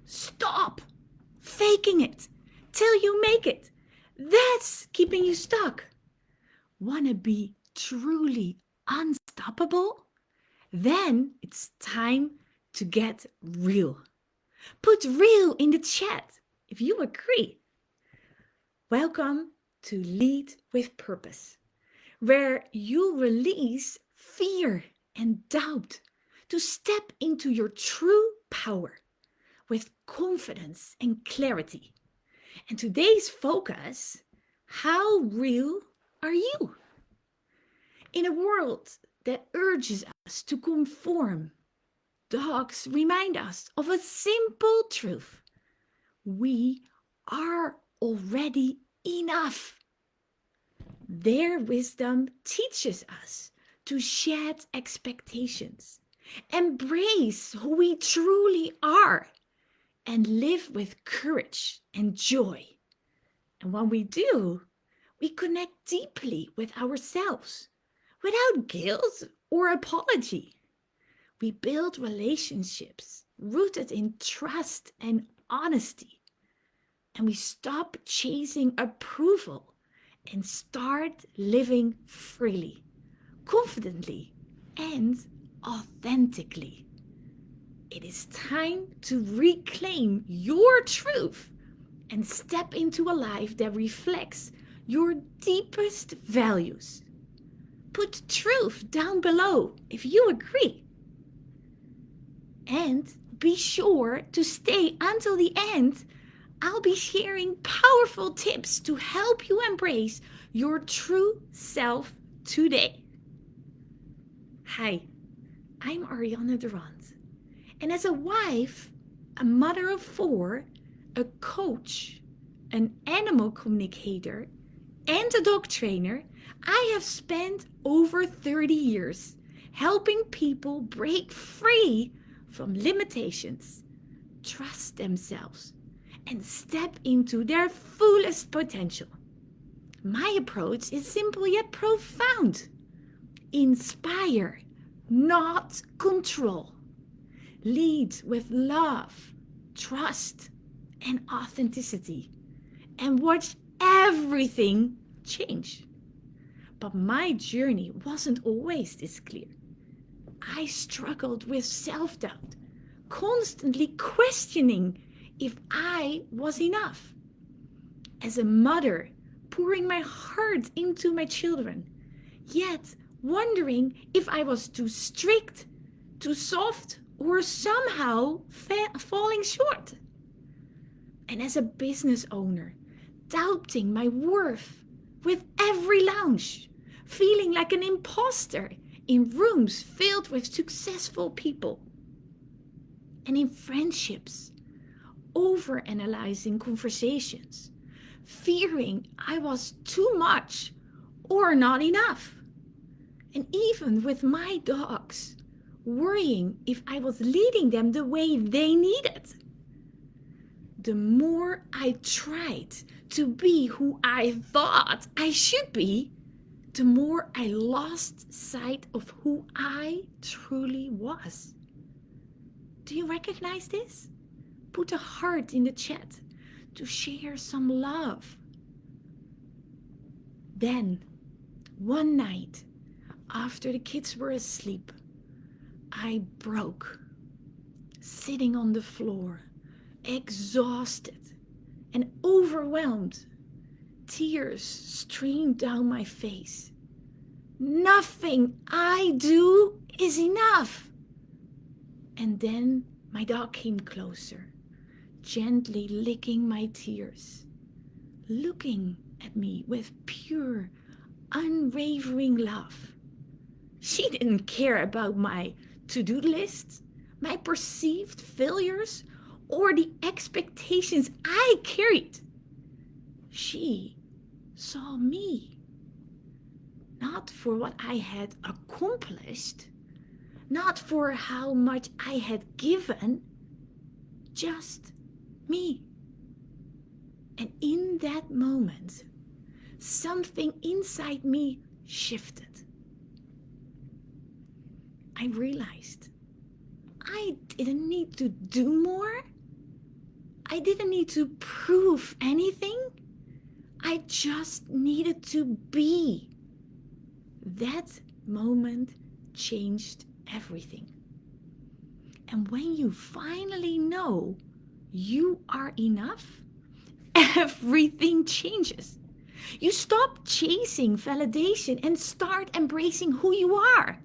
Stop faking it till you make it. That's keeping you stuck. Wanna be truly unstoppable? Then it's time to get real. Put real in the chat if you agree. Welcome to Lead with Purpose, where you release fear and doubt to step into your true power with confidence and clarity. And today's focus, how real are you? In a world that urges us to conform, dogs remind us of a simple truth. We are already enough. Their wisdom teaches us to shed expectations, embrace who we truly are, and live with courage and joy. And when we do, we connect deeply with ourselves without guilt or apology. We build relationships rooted in trust and honesty. And we stop chasing approval and start living freely, confidently, and authentically. It is time to reclaim your truth and step into a life that reflects your deepest values. Put truth down below if you agree. And be sure to stay until the end. I'll be sharing powerful tips to help you embrace your true self today. Hi, I'm Ariana Durant. And as a wife, a mother of 4, a coach, an animal communicator, and a dog trainer, I have spent over 30 years helping people break free from limitations, trust themselves, and step into their fullest potential. My approach is simple yet profound. Inspire, not control. Lead with love, trust, and authenticity, and watch everything change. But my journey wasn't always this clear. I struggled with self-doubt, constantly questioning if I was enough. As a mother, pouring my heart into my children, yet wondering if I was too strict, too soft, or somehow falling short. And as a business owner, doubting my worth with every launch, feeling like an imposter in rooms filled with successful people. And in friendships, overanalyzing conversations, fearing I was too much or not enough. And even with my dogs, worrying if I was leading them the way they needed. The more I tried to be who I thought I should be, the more I lost sight of who I truly was. Do you recognize this? Put a heart in the chat to share some love. Then, one night, after the kids were asleep, I broke, sitting on the floor, exhausted and overwhelmed. Tears streamed down my face. Nothing I do is enough. And then my dog came closer, gently licking my tears, looking at me with pure, unwavering love. She didn't care about my to-do list, my perceived failures, or the expectations I carried. She saw me, not for what I had accomplished, not for how much I had given, just me. And in that moment, something inside me shifted. I realized I didn't need to do more. I didn't need to prove anything. I just needed to be. That moment changed everything. And when you finally know you are enough, everything changes. You stop chasing validation and start embracing who you are.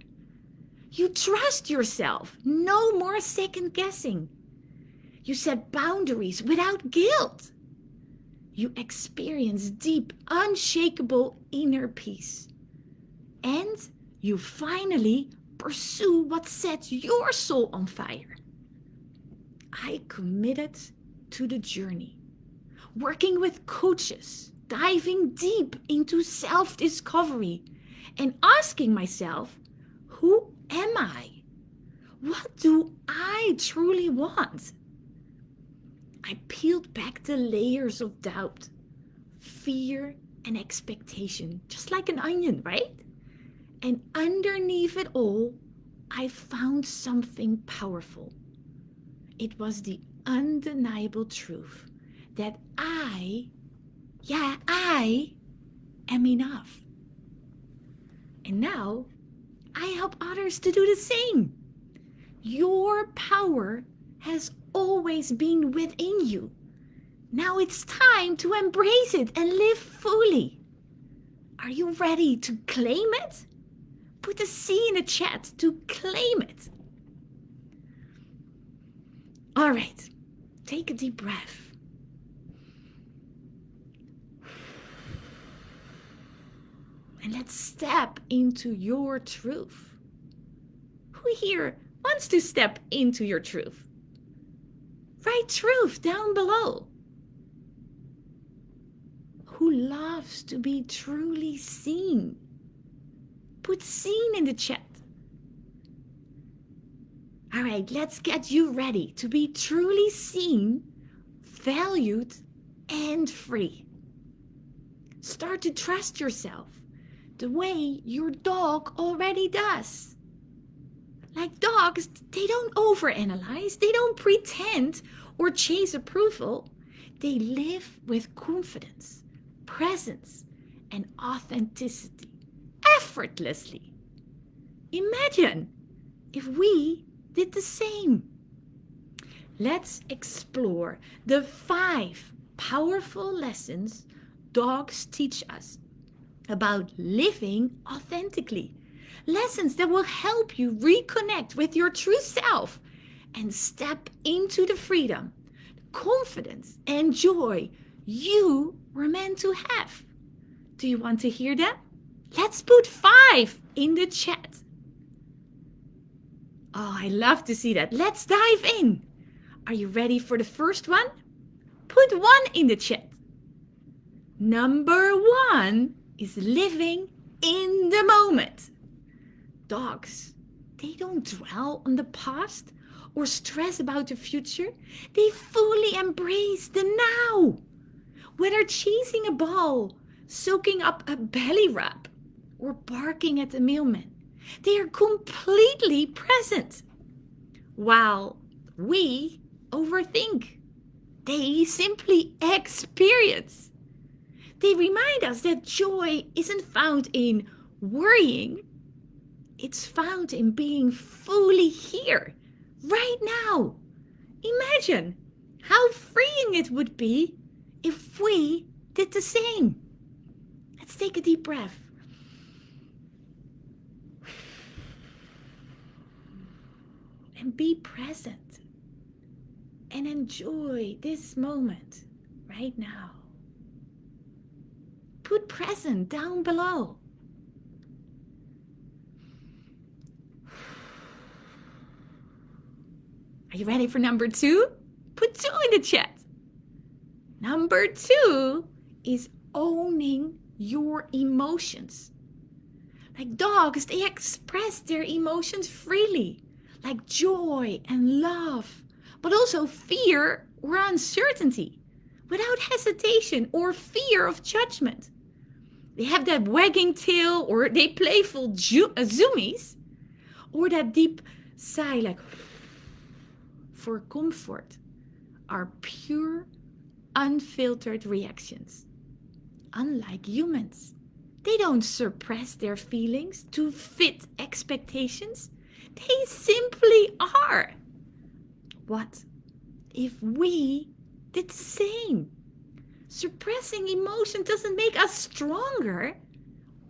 You trust yourself, no more second guessing. You set boundaries without guilt. You experience deep, unshakable inner peace. And you finally pursue what sets your soul on fire. I committed to the journey, working with coaches, diving deep into self-discovery, and asking myself, who am I? What do I truly want? I peeled back the layers of doubt, fear, and expectation, just like an onion, right? And underneath it all, I found something powerful. It was the undeniable truth that I am enough. And now, I help others to do the same. Your power has always been within you. Now it's time to embrace it and live fully. Are you ready to claim it? Put a C in the chat to claim it. All right, take a deep breath. And let's step into your truth. Who here wants to step into your truth? Write truth down below. Who loves to be truly seen? Put seen in the chat. All right, let's get you ready to be truly seen, valued, and free. Start to trust yourself the way your dog already does. Like dogs, they don't overanalyze, they don't pretend or chase approval. They live with confidence, presence, and authenticity, effortlessly. Imagine if we did the same. Let's explore the 5 powerful lessons dogs teach us about living authentically. Lessons that will help you reconnect with your true self and step into the freedom, confidence, and joy you were meant to have. Do you want to hear them? Let's put 5 in the chat. Oh, I love to see that. Let's dive in. Are you ready for the first one? Put 1 in the chat. Number 1 is living in the moment. Dogs, they don't dwell on the past or stress about the future. They fully embrace the now. Whether chasing a ball, soaking up a belly rub, or barking at the mailman, they are completely present. While we overthink, they simply experience. They remind us that joy isn't found in worrying. It's found in being fully here, right now. Imagine how freeing it would be if we did the same. Let's take a deep breath. And be present. And enjoy this moment right now. Put present down below. Are you ready for number 2? Put 2 in the chat. Number 2 is owning your emotions. Like dogs, they express their emotions freely, like joy and love, but also fear or uncertainty, without hesitation or fear of judgment. They have that wagging tail, or they playful zoomies, or that deep sigh like for comfort. are pure, unfiltered reactions. Unlike humans, they don't suppress their feelings to fit expectations. They simply are. What if we did the same? Suppressing emotion doesn't make us stronger.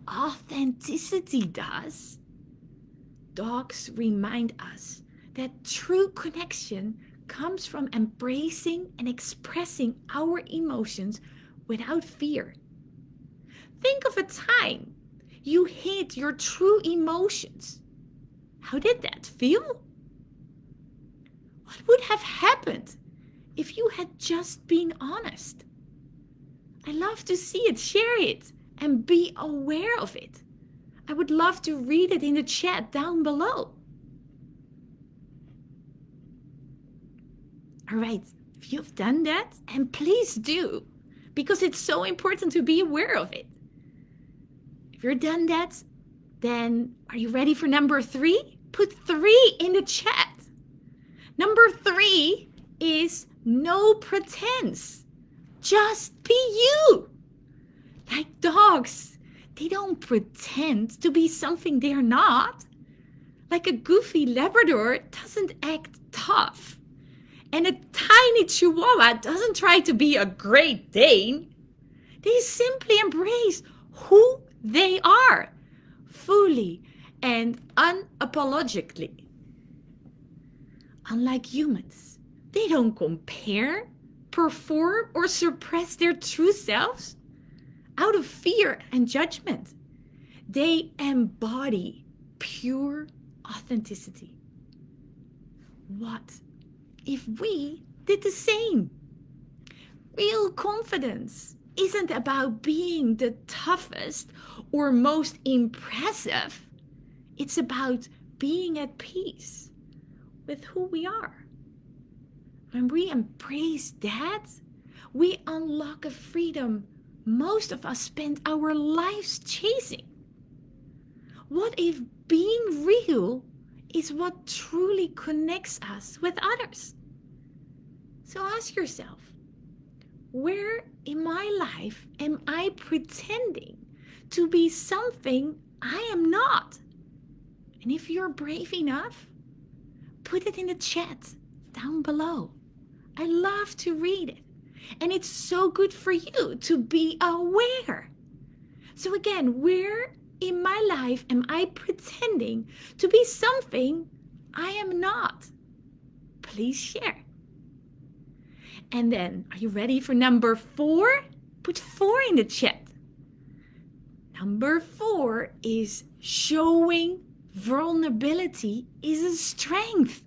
Authenticity does. Dogs remind us that true connection comes from embracing and expressing our emotions without fear. Think of a time you hid your true emotions. How did that feel? What would have happened if you had just been honest? I love to see it, share it, and be aware of it. I would love to read it in the chat down below. All right, if you've done that, and please do, because it's so important to be aware of it. If you're done that, then are you ready for number 3? Put 3 in the chat. Number 3 is no pretense. Just be you. Like dogs, they don't pretend to be something they're not. Like a goofy Labrador doesn't act tough. And a tiny Chihuahua doesn't try to be a Great Dane. They simply embrace who they are, fully and unapologetically. Unlike humans, they don't compare, perform, or suppress their true selves out of fear and judgment. They embody pure authenticity. What if we did the same? Real confidence isn't about being the toughest or most impressive. It's about being at peace with who we are. When we embrace that, we unlock a freedom most of us spend our lives chasing. What if being real is what truly connects us with others? So ask yourself, where in my life am I pretending to be something I am not? And if you're brave enough, put it in the chat down below. I love to read it. And it's so good for you to be aware. So again, where in my life am I pretending to be something I am not? Please share. And then, are you ready for number 4? Put 4 in the chat. Number 4 is showing vulnerability is a strength.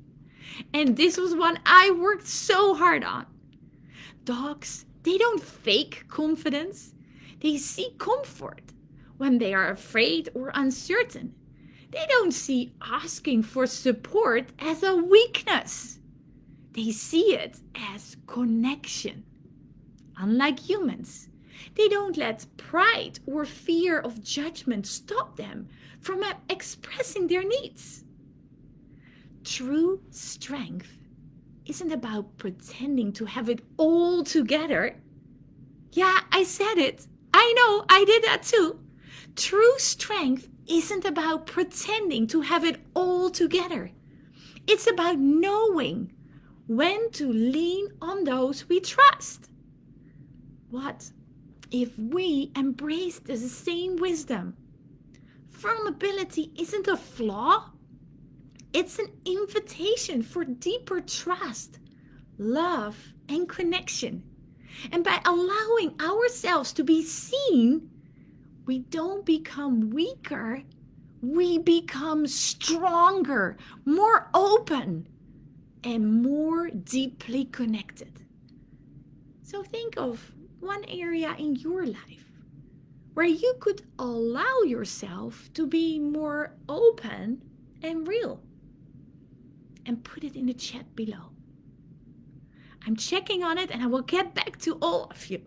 And this was one I worked so hard on. Dogs, they don't fake confidence. They seek comfort when they are afraid or uncertain. They don't see asking for support as a weakness. They see it as connection. Unlike humans, they don't let pride or fear of judgment stop them from expressing their needs. True strength isn't about pretending to have it all together. Yeah, I said it. I know, I did that too. True strength isn't about pretending to have it all together. It's about knowing when to lean on those we trust. What if we embrace the same wisdom? Vulnerability isn't a flaw. It's an invitation for deeper trust, love, and connection. And by allowing ourselves to be seen, we don't become weaker. We become stronger, more open, and more deeply connected. So think of one area in your life where you could allow yourself to be more open and real. And put it in the chat below. I'm checking on it and I will get back to all of you.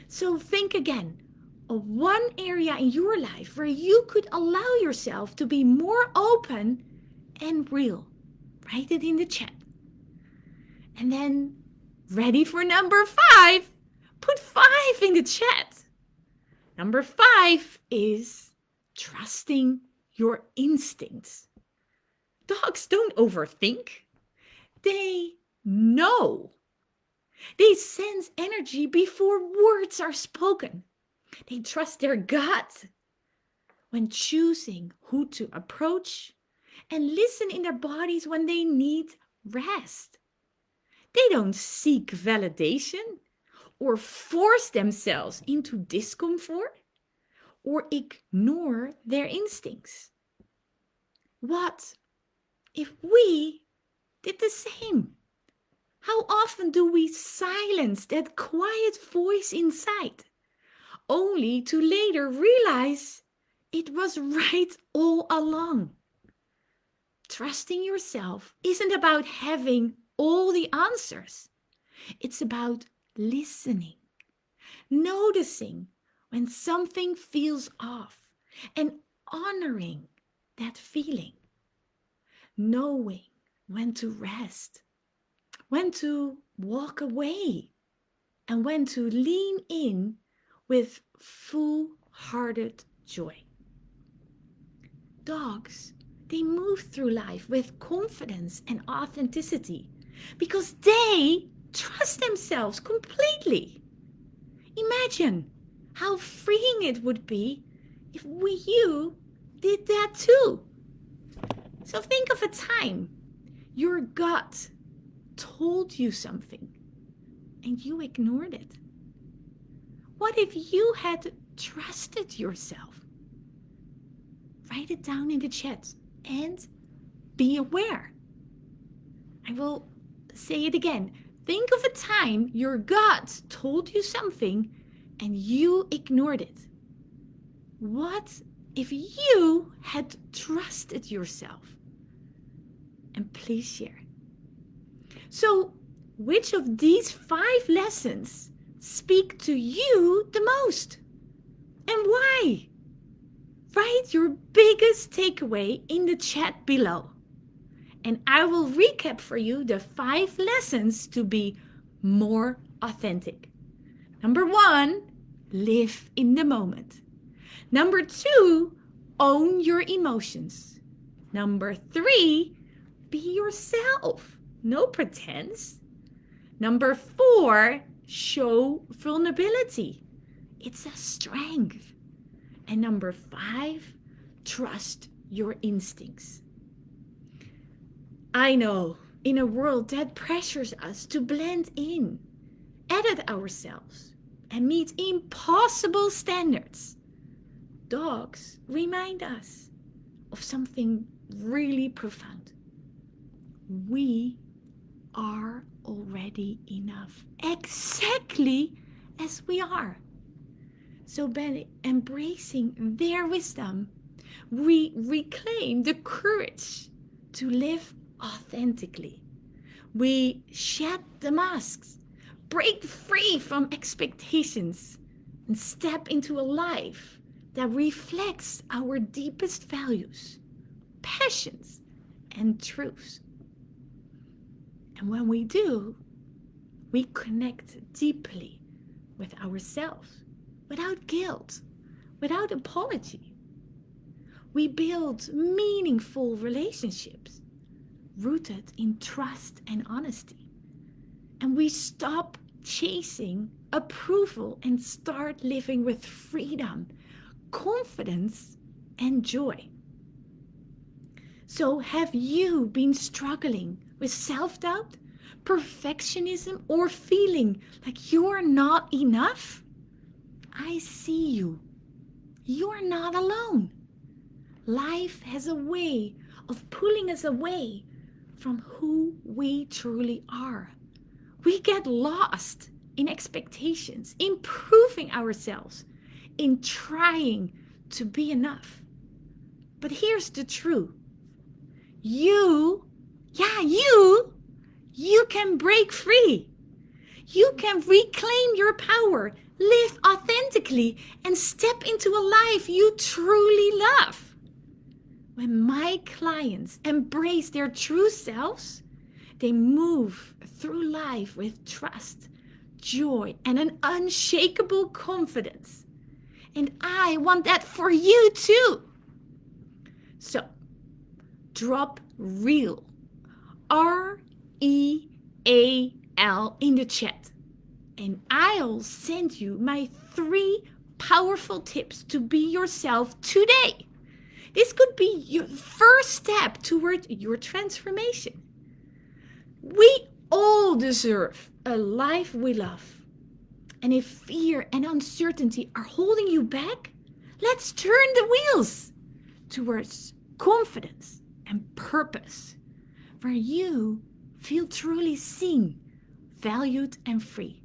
So think again of one area in your life where you could allow yourself to be more open and real. Write it in the chat. And then Ready for number 5? Put 5 in the chat. Number 5 is trusting your instincts. Dogs don't overthink. They know. They sense energy before words are spoken. They trust their gut when choosing who to approach and listen in their bodies when they need rest. They don't seek validation or force themselves into discomfort or ignore their instincts. What if we did the same? How often do we silence that quiet voice inside, only to later realize it was right all along? Trusting yourself isn't about having all the answers. It's about listening, noticing when something feels off, and honoring that feeling. Knowing when to rest, when to walk away, and when to lean in with full-hearted joy. Dogs, they move through life with confidence and authenticity because they trust themselves completely. Imagine how freeing it would be if you did that too. So think of a time your gut told you something and you ignored it. What if you had trusted yourself? Write it down in the chat and be aware. I will say it again. Think of a time your gut told you something and you ignored it. What if you had trusted yourself? And please share. So, which of these 5 lessons speak to you the most? And why? Write your biggest takeaway in the chat below. And I will recap for you the 5 lessons to be more authentic. Number 1, live in the moment. Number 2, own your emotions. Number 3, be yourself. No pretense. Number 4, show vulnerability. It's a strength. And number 5, trust your instincts. I know, in a world that pressures us to blend in, edit ourselves, and meet impossible standards, dogs remind us of something really profound. We are already enough, exactly as we are. So by embracing their wisdom, we reclaim the courage to live authentically. We shed the masks, break free from expectations, and step into a life that reflects our deepest values, passions, and truths. And when we do, we connect deeply with ourselves, without guilt, without apology. We build meaningful relationships rooted in trust and honesty. And we stop chasing approval and start living with freedom, confidence, and joy. So have you been struggling with self-doubt, perfectionism, or feeling like you're not enough? I see you. You're not alone. Life has a way of pulling us away from who we truly are. We get lost in expectations, in proving ourselves, in trying to be enough. But here's the truth. You can break free. You can reclaim your power, live authentically, and step into a life you truly love. When my clients embrace their true selves, They move through life with trust, joy, and an unshakable confidence. And I want that for you too. So, drop real, REAL, in the chat. And I'll send you my 3 powerful tips to be yourself today. This could be your first step toward your transformation. We all deserve a life we love. And if fear and uncertainty are holding you back, let's turn the wheels towards confidence and purpose, where you feel truly seen, valued, and free.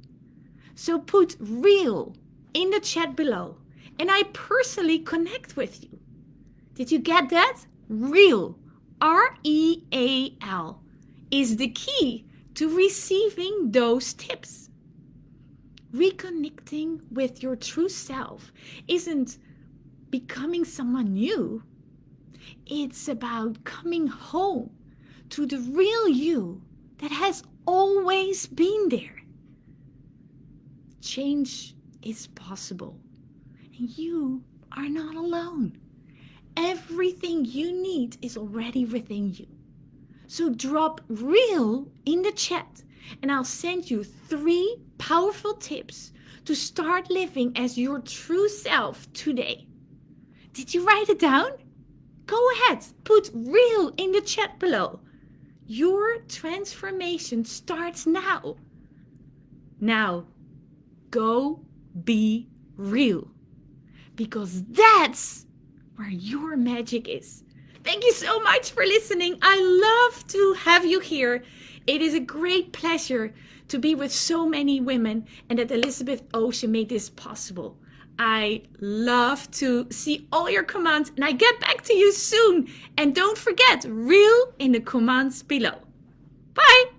So put real in the chat below, and I personally connect with you. Did you get that? Real, REAL, is the key to receiving those tips. Reconnecting with your true self isn't becoming someone new. It's about coming home to the real you that has always been there. Change is possible, and you are not alone. Everything you need is already within you. So drop real in the chat, and I'll send you 3 powerful tips to start living as your true self today. Did you write it down? Go ahead, put real in the chat below. Your transformation starts now. Now, go be real, because that's where your magic is. Thank you so much for listening. I love to have you here. It is a great pleasure to be with so many women, and that Elizabeth Ocean made this possible. I love to see all your comments, and I get back to you soon. And don't forget, real in the comments below. Bye.